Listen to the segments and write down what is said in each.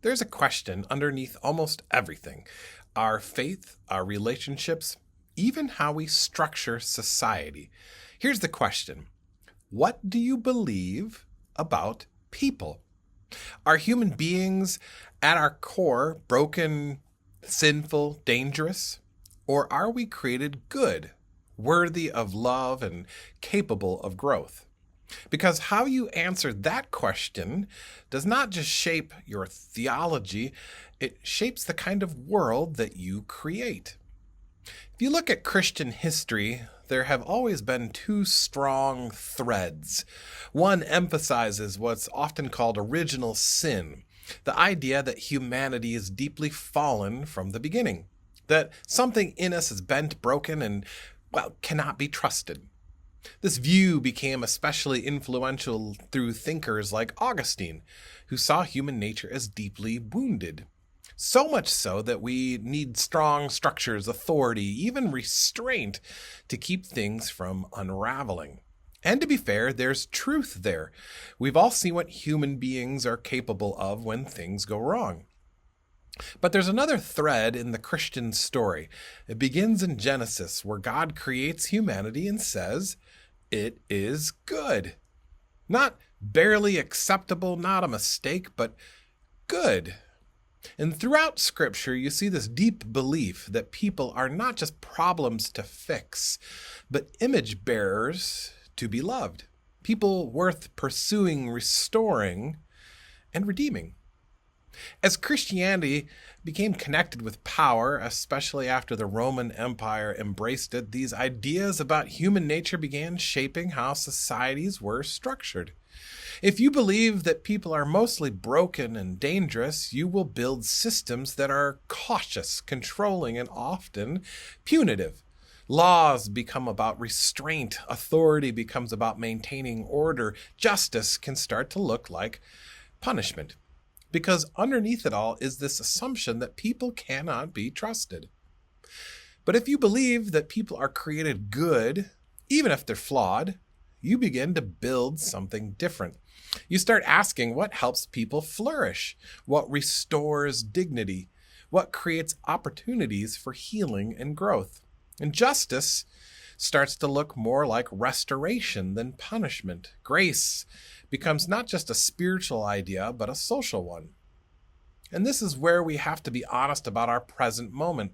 There's a question underneath almost everything: our faith, our relationships, even how we structure society. Here's the question: what do you believe about people? Are human beings at our core broken, sinful, dangerous? Or are we created good, worthy of love, and capable of growth? Because how you answer that question does not just shape your theology, it shapes the kind of world that you create. If you look at Christian history, there have always been two strong threads. One emphasizes what's often called original sin, the idea that humanity is deeply fallen from the beginning, that something in us is bent, broken, and, cannot be trusted. This view became especially influential through thinkers like Augustine, who saw human nature as deeply wounded. So much so that we need strong structures, authority, even restraint to keep things from unraveling. And to be fair, there's truth there. We've all seen what human beings are capable of when things go wrong. But there's another thread in the Christian story. It begins in Genesis, where God creates humanity and says, "It is good." Not barely acceptable, not a mistake, but good. And throughout Scripture, you see this deep belief that people are not just problems to fix, but image bearers to be loved. People worth pursuing, restoring, and redeeming. As Christianity became connected with power, especially after the Roman Empire embraced it, these ideas about human nature began shaping how societies were structured. If you believe that people are mostly broken and dangerous, you will build systems that are cautious, controlling, and often punitive. Laws become about restraint, authority becomes about maintaining order, justice can start to look like punishment. Because underneath it all is this assumption that people cannot be trusted. But if you believe that people are created good, even if they're flawed, you begin to build something different. You start asking what helps people flourish, what restores dignity, what creates opportunities for healing and growth. And justice starts to look more like restoration than punishment. Grace becomes not just a spiritual idea, but a social one. And this is where we have to be honest about our present moment.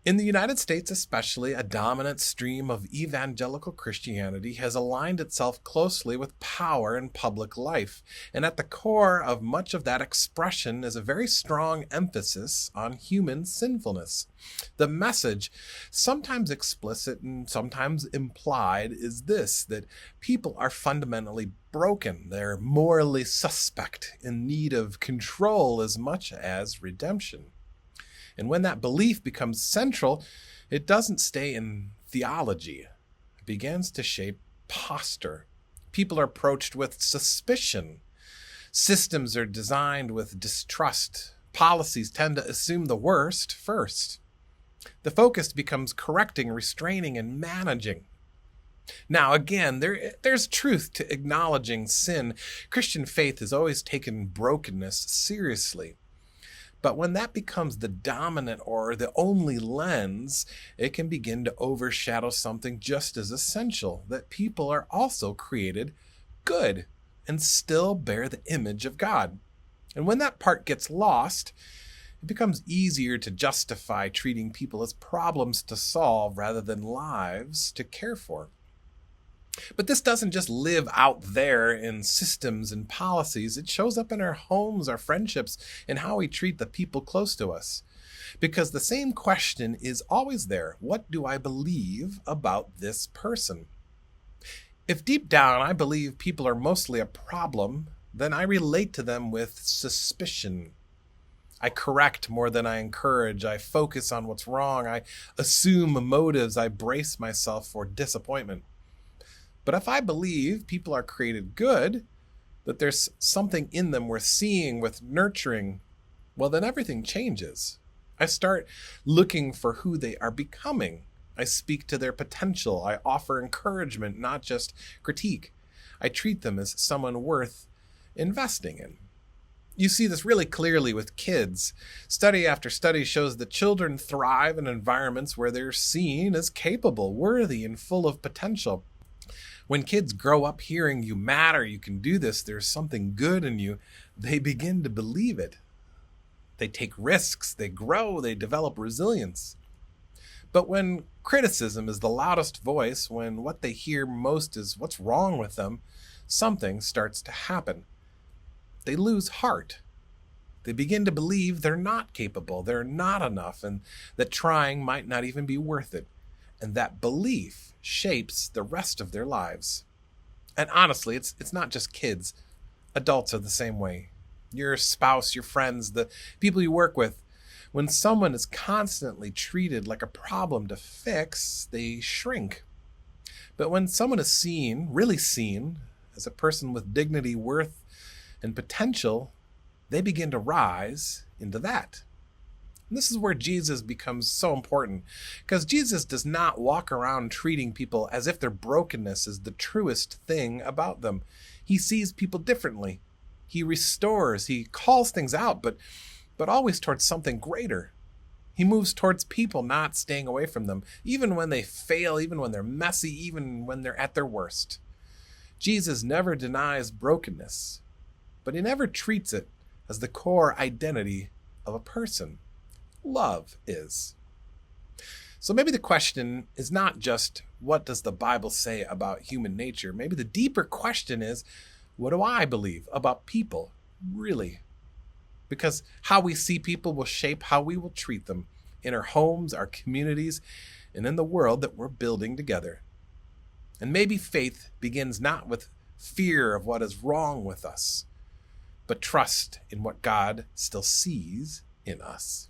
In the United States especially, a dominant stream of evangelical Christianity has aligned itself closely with power in public life. And at the core of much of that expression is a very strong emphasis on human sinfulness. The message, sometimes explicit and sometimes implied, is this: that people are fundamentally broken. They're morally suspect, in need of control as much as redemption. And when that belief becomes central, it doesn't stay in theology. It begins to shape posture. People are approached with suspicion. Systems are designed with distrust. Policies tend to assume the worst first. The focus becomes correcting, restraining, and managing. Now, again, there's truth to acknowledging sin. Christian faith has always taken brokenness seriously. But when that becomes the dominant or the only lens, it can begin to overshadow something just as essential: that people are also created good and still bear the image of God. And when that part gets lost, it becomes easier to justify treating people as problems to solve rather than lives to care for. But this doesn't just live out there in systems and policies. It shows up in our homes, our friendships, and how we treat the people close to us. Because the same question is always there: what do I believe about this person? If deep down I believe people are mostly a problem, then I relate to them with suspicion. I correct more than I encourage. I focus on what's wrong. I assume motives. I brace myself for disappointment. But if I believe people are created good, that there's something in them worth seeing, worth nurturing, well, then everything changes. I start looking for who they are becoming. I speak to their potential. I offer encouragement, not just critique. I treat them as someone worth investing in. You see this really clearly with kids. Study after study shows that children thrive in environments where they're seen as capable, worthy, and full of potential. When kids grow up hearing you matter, you can do this, there's something good in you, they begin to believe it. They take risks, they grow, they develop resilience. But when criticism is the loudest voice, when what they hear most is what's wrong with them, something starts to happen. They lose heart. They begin to believe they're not capable, they're not enough, and that trying might not even be worth it. And that belief shapes the rest of their lives. And honestly, it's not just kids. Adults are the same way. Your spouse, your friends, the people you work with. When someone is constantly treated like a problem to fix, they shrink. But when someone is seen, really seen, as a person with dignity, worth, and potential, they begin to rise into that. And this is where Jesus becomes so important, because Jesus does not walk around treating people as if their brokenness is the truest thing about them. He sees people differently. He restores, he calls things out, but always towards something greater. He moves towards people, not staying away from them, even when they fail, even when they're messy, even when they're at their worst. Jesus never denies brokenness, but he never treats it as the core identity of a person. Love is. So maybe the question is not just, what does the Bible say about human nature? Maybe the deeper question is, what do I believe about people, really? Because how we see people will shape how we will treat them in our homes, our communities, and in the world that we're building together. And maybe faith begins not with fear of what is wrong with us, but trust in what God still sees in us.